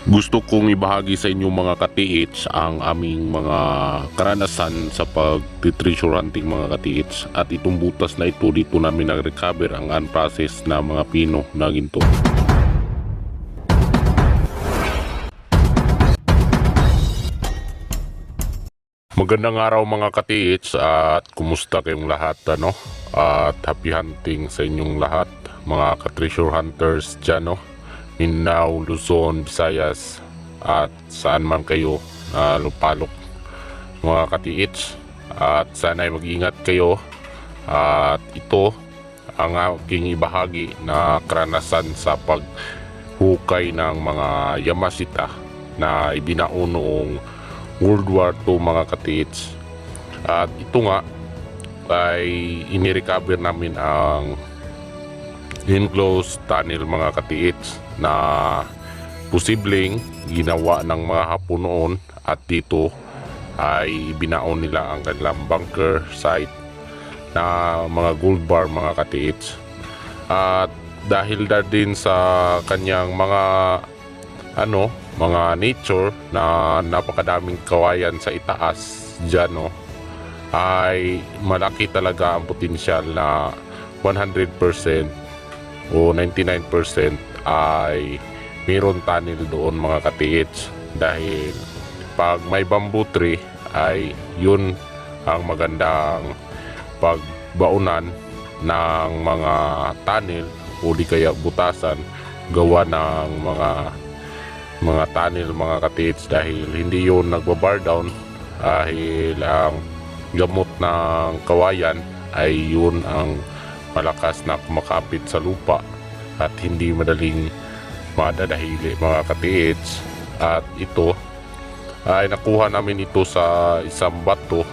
Gusto kong ibahagi sa inyo mga katiits ang aming mga karanasan sa pag-treasure hunting mga katiits, at itong butas na ito dito namin nag-recover ang unprocessed na mga pino na ginto. Magandang araw mga katiits, at kumusta kayong lahat at happy hunting sa inyong lahat mga ka-treasure hunters dyan Mindanao, Luzon, Visayas at saan man kayo lupalok mga katiits, at sana ay mag-ingat kayo. At ito ang aking ibahagi na karanasan sa paghukay ng mga Yamashita na ibinao noong World War II mga katiits. At ito nga ay inirecover namin ang enclosed tunnel mga katiits na posibleng ginawa ng mga Hapon noon, at dito ay binaon nila ang kanilang bunker site na mga gold bar mga katiits. At dahil din sa kanyang mga mga nature na napakadaming kawayan sa itaas dyan ay malaki talaga ang potensyal na 100% o 99% ay mayroon tunnel doon mga katiits, dahil pag may bamboo tree ay yun ang magandang pagbaunan ng mga tunnel o di kaya butasan gawa ng mga tunnel mga katiits, dahil hindi yun nagbabar down, dahil ang gamot ng kawayan ay yun ang malakas na kumakapit sa lupa at hindi madaling madadahili mga katiits. At ito ay nakuha namin ito sa isang bato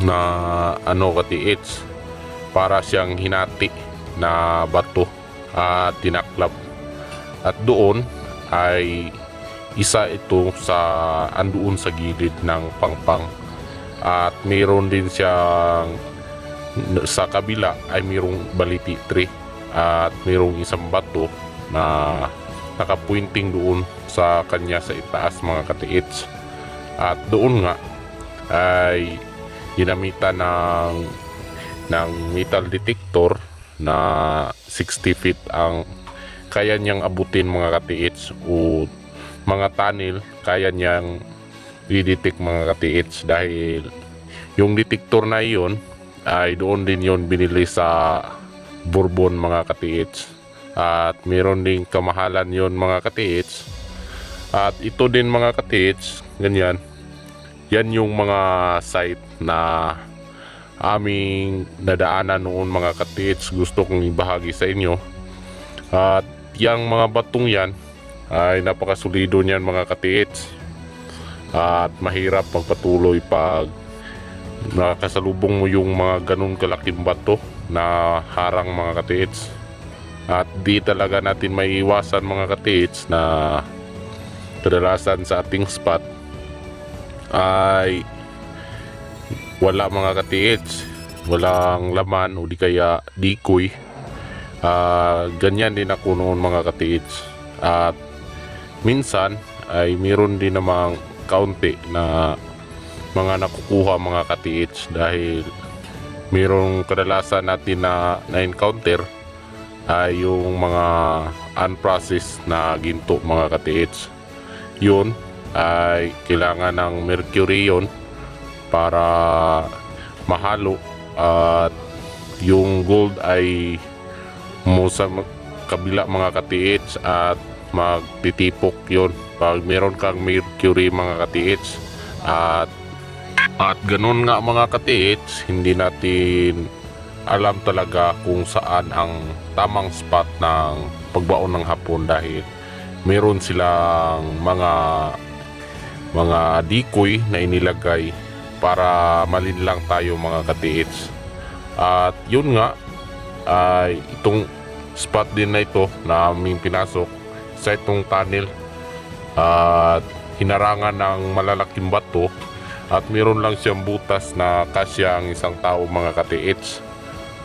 na katiits, para siyang hinati na bato at tinaklap, at doon ay isa ito sa andoon sa gilid ng pangpang, at mayroon din siyang sa kabila ay mayroong baliti tree, at mayroong isang bato na nakapointing doon sa kanya sa itaas mga katiits. At doon nga ay ginamitan ng metal detector na 60 feet ang kaya niyang abutin mga katiits, o mga tunnel kaya niyang i-detect mga katiits, dahil yung detector na iyon ay doon din yon binili sa Bourbon mga katiits, at meron ding kamahalan yon mga katiits. At ito din mga katiits, ganyan, yan yung mga site na aming nadaanan noon mga katiits, gusto kong ibahagi sa inyo. At yung mga batong yan ay napakasulido niyan mga katiits, at mahirap magpatuloy pag nakasalubong mo yung mga ganun kalaking bato na harang mga katiits. At di talaga natin maiiwasan mga katiits na kadalasan sa ating spot ay wala mga katiits, walang laman o di kaya decoy. Ganyan din ako noon mga katiits, at minsan ay meron din namang kaunti na mga nakukuha mga katiits, dahil mayroong kadalasan natin na encounter ay yung mga unprocessed na ginto mga katiits. Yun ay kailangan ng mercury yun para mahalo, at yung gold ay mo sa kabila mga katiits, at magtitipok yun pag meron kang mercury mga katiits. At ganun nga mga katiits, hindi natin alam talaga kung saan ang tamang spot ng pagbaon ng Hapon, dahil meron silang mga decoy na inilagay para malinlang tayo mga katiits. At yun nga ay itong spot din na ito na aming pinasok sa itong tunnel, at hinarangan ng malalaking bato, at meron lang siyang butas na kasya ang isang tao mga katiits.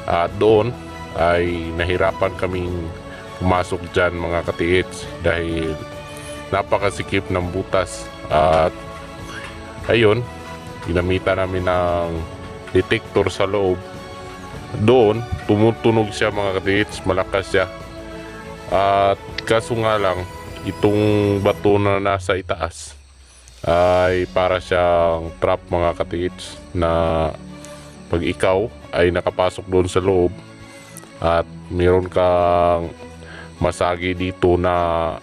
At doon ay nahirapan kaming pumasok dyan mga katiits, dahil napakasikip ng butas. At ayun, ginamitan namin ng detector sa loob. Doon tumutunog siya mga katiits, malakas siya. At kaso nga lang, itong bato na nasa itaas ay para siyang trap mga katiits, na pag ikaw ay nakapasok doon sa loob at meron kang masagi dito na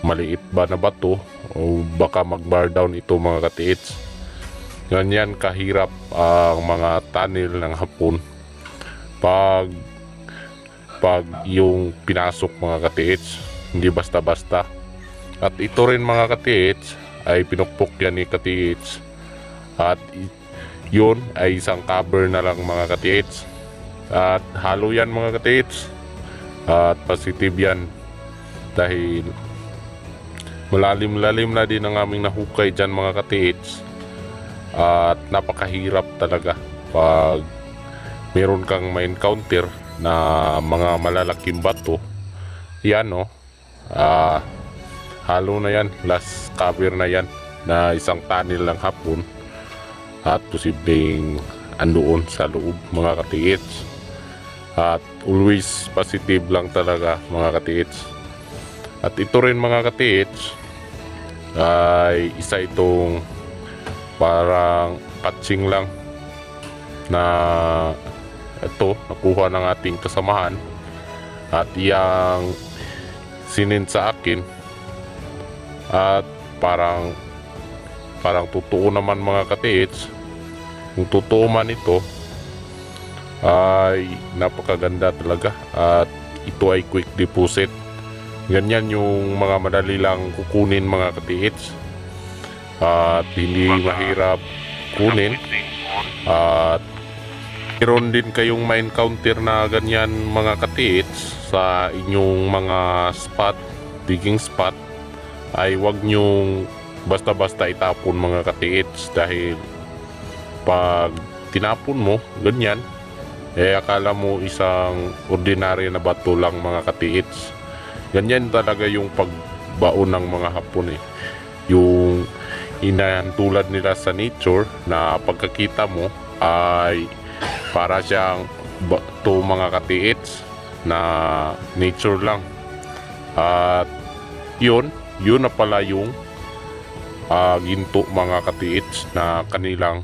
maliit ba na bato, o baka mag-bar down ito mga katiits. Ganyan kahirap ang mga tunnel ng Hapon pag yung pinasok mga katiits, hindi basta-basta. At ito rin mga katiits ay pinukpok yan ni katiits, at yun ay isang cover na lang mga katiits, at halo yan mga katiits, at positive yan dahil malalim-lalim na din ang aming nahukay dyan mga katiits. At napakahirap talaga pag meron kang ma-encounter na mga malalaking bato. Yan halo na yan, last cover na yan na isang tunnel ng Hapon, at posibleng andoon sa loob mga katiits. At always positive lang talaga mga katiits. At ito rin mga katiits ay isa itong parang patching lang na ito nakuha ng ating kasamahan, at iyang sinin sa akin, at parang totoo naman mga katiits. Kung totoo man ito ay napakaganda talaga, at ito ay quick deposit. Ganyan yung mga madali lang kukunin mga katiits, at hindi mahirap kunin. At meron din kayong ma-encounter na ganyan mga katiits sa inyong mga spot, digging spot, ay wag nyong basta-basta itapon mga katiits, dahil pag tinapon mo ganyan, akala mo isang ordinary na bato lang mga katiits. Ganyan talaga yung pagbaon ng mga Hapon yung inahantulad nila sa nature, na pagkakita mo ay para siyang bato mga katiits na nature lang. At yun na pala yung ginto mga katiits na kanilang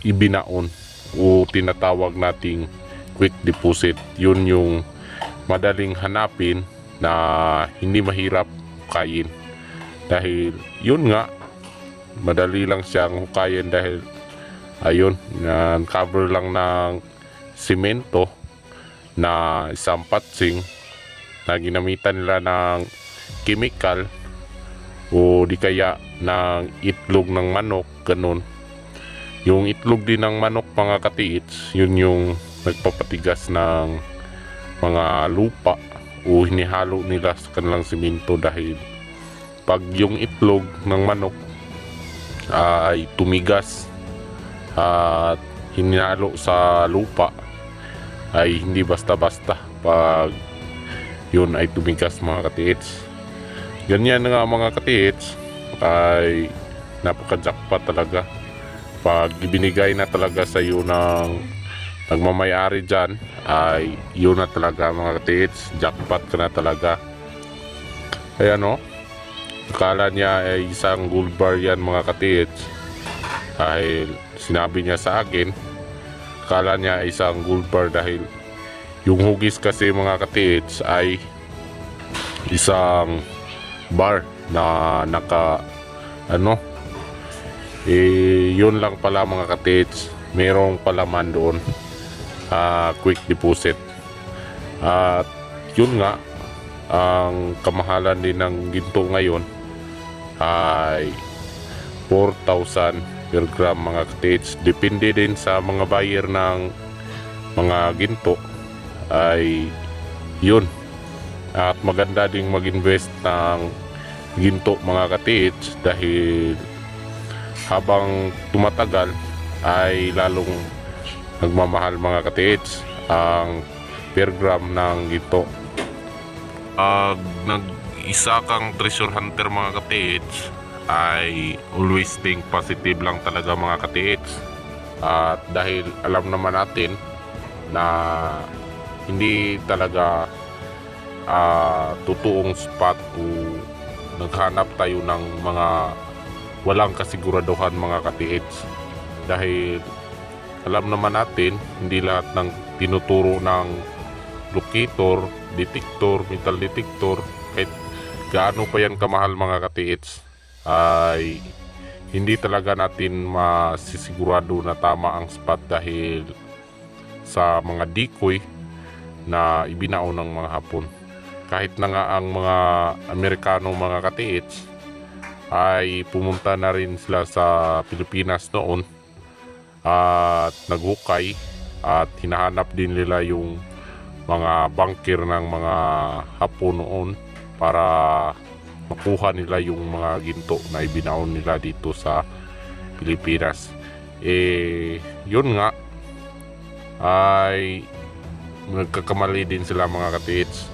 ibinaon, o tinatawag nating quick deposit. Yun yung madaling hanapin na hindi mahirap hukayin, dahil yun nga, madali lang siyang hukayin dahil ayun, cover lang ng simento na isang patching na ginamitan nila ng chemical, o di kaya ng itlog ng manok, ganun. Yung itlog din ng manok mga katiits, yun yung nagpapatigas ng mga lupa, o hinihalo nila sa kanilang simento, dahil pag yung itlog ng manok ay tumigas at hinalo sa lupa, ay hindi basta-basta pag yun ay tumigas mga katiits. Ganyan nga mga katiits, ay napaka-jackpot talaga pag ibinigay na talaga sa iyo ng nagmamayari dyan, ay yun na talaga mga katiits, jackpot ka na talaga. Kaya akala niya ay isang gold bar yan mga katiits, dahil sinabi niya sa akin akala niya ay isang gold bar, dahil yung hugis kasi mga katiits ay isang bar na naka yun lang pala mga katiits, merong palaman doon, quick deposit. At yun nga, ang kamahalan din ng ginto ngayon ay 4,000 per gram mga katiits. Depende din sa mga buyer ng mga ginto, ay yun. At maganda ding mag-invest ng ginto mga katiits, dahil habang tumatagal ay lalong nagmamahal mga katiits ang per gram ng ginto. Nag isa kang treasure hunter mga katiits, ay always think positive lang talaga mga katiits. At dahil alam naman natin na hindi talaga totoong spot o naghanap tayo ng mga walang kasiguraduhan mga katiits. Dahil alam naman natin hindi lahat ng tinuturo ng locator, detector, metal detector, kahit gaano pa yan kamahal mga katiits, ay hindi talaga natin masisigurado na tama ang spot dahil sa mga decoy na ibinao ng mga Hapon. Kahit na nga ang mga Amerikano mga katiits ay pumunta na rin sila sa Pilipinas noon at naghukay at hinahanap din nila yung mga bunker ng mga Hapon noon para makuha nila yung mga ginto na ibinaon nila dito sa Pilipinas. Yun nga ay nagkakamali din sila mga katiits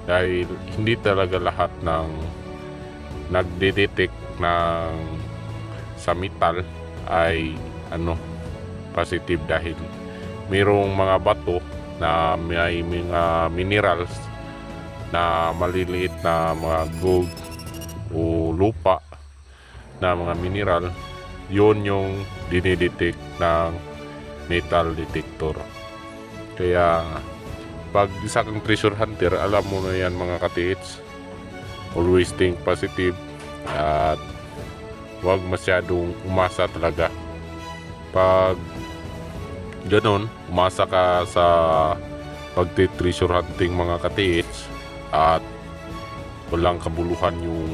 dahil hindi talaga lahat ng nagde-detect ng sa metal ay positive, dahil mayroong mga bato na may mga minerals na maliliit na mga gold o lupa na mga mineral, yun yung dinidetect ng metal detector. Kaya pag isa kang treasure hunter, alam mo na yan mga katiits, always think positive at huwag masyadong umasa talaga. Pag ganon, umasa ka sa pagti-treasure hunting mga katiits at walang kabuluhan yung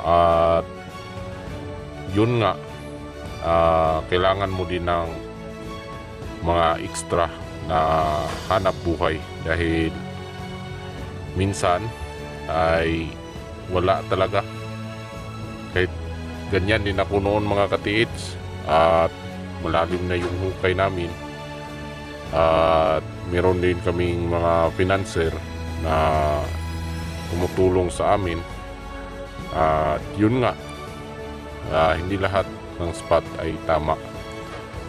at yun nga, kailangan mo din ng mga extra na hanap buhay dahil minsan ay wala talaga. Kahit ganyan din ako noon mga katiits at malalim na yung hukay namin at meron din kaming mga financer na tumutulong sa amin at yun nga, hindi lahat ng spot ay tama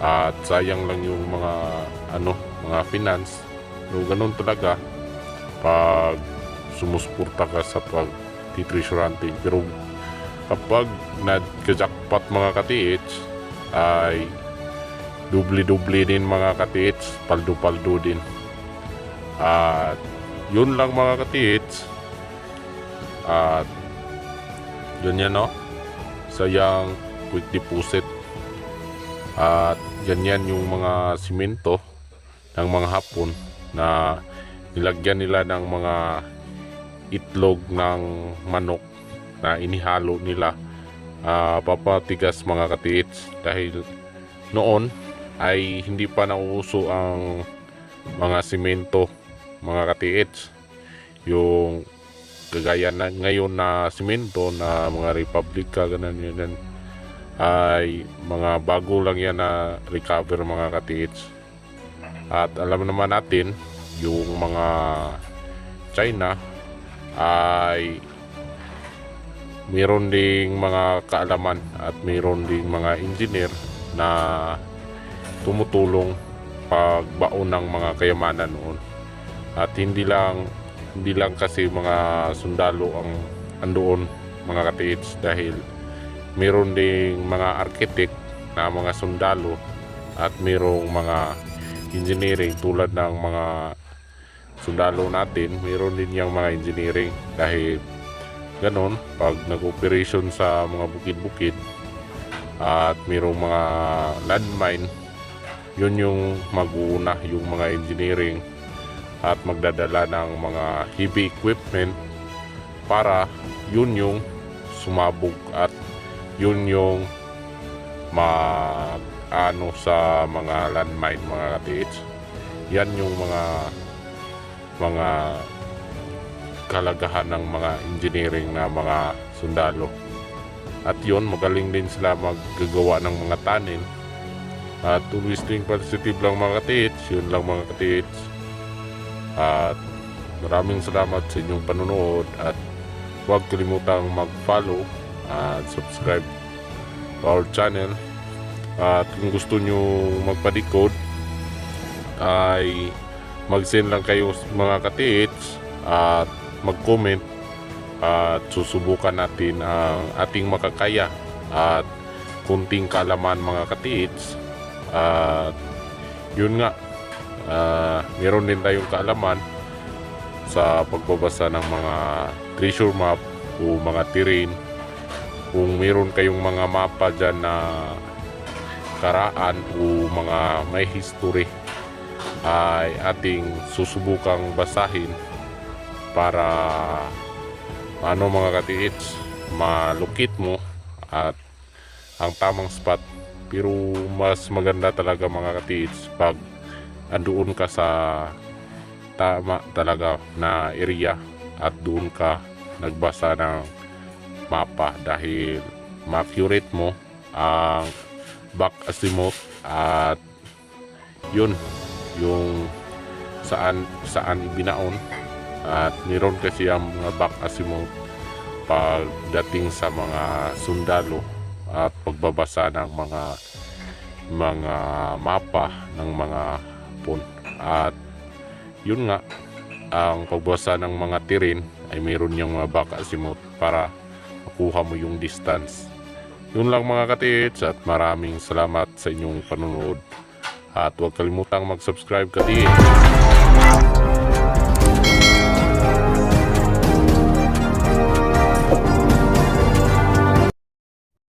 at sayang lang yung mga finance. So ganun talaga pag sumusuporta ka sa pag-treasure hunting. Pero kapag nagka-jackpot mga katiits ay dubli-dubli din mga katiits, paldo-paldo din. At yun lang mga katiits. At ganyan sayang quick deposit. At ganyan yung mga simento ng mga Hapon na nilagyan nila ng mga itlog ng manok na inihalo nila papatigas mga katiits. Dahil noon ay hindi pa nauuso ang mga simento mga katiits, yung kagaya na ngayon na simento na mga Republica ganun ay mga bago lang yan na recover mga katiits. At alam naman natin yung mga China ay mayroon ding mga kaalaman at mayroon ding mga engineer na tumutulong pagbaon ng mga kayamanan noon. At hindi lang kasi mga sundalo ang andoon mga katiits, dahil mayroon ding mga architect na mga sundalo at mayroong mga engineering tulad ng mga sundalo natin, mayroon din yung mga engineering. Dahil ganon, pag nag-operation sa mga bukid-bukid at mayroong mga landmine, yun yung mag-uuna, yung mga engineering at magdadala ng mga heavy equipment para yun yung sumabog at yun yung sa mga landmine mga katiits. Yan yung mga kalagahan ng mga engineering na mga sundalo. At yun, magaling din sila maggagawa ng mga tunnel. At always think positive lang mga katiits. Yun lang mga katiits. At maraming salamat sa inyong panunood at huwag kalimutang mag-follow at subscribe to our channel. At kung gusto nyo magpadikod ay mag-send lang kayo mga katiits at mag-comment at susubukan natin ang ating makakaya at kunting kaalaman mga katiits. At yun nga, meron din tayong kaalaman sa pagbabasa ng mga treasure map o mga terrain. Kung meron kayong mga mapa dyan na karaan o mga may history ay ating susubukang basahin para mga katiits malukit mo at ang tamang spot. Pero mas maganda talaga mga katiits pag andoon ka sa tama talaga na area at doon ka nagbasa ng mapa dahil ma-accurate mo ang back azimuth at yun yung saan ibinaon. At meron kasi ang mga back azimuth pagdating sa mga sundalo at pagbabasa ng mga mapa ng mga hapon. At yun nga, ang pagbasa ng mga terrain ay meron yung mga back azimuth para makuha mo yung distance. Yun lang mga katiits at maraming salamat sa inyong panonood. At huwag kalimutang mag-subscribe katiits.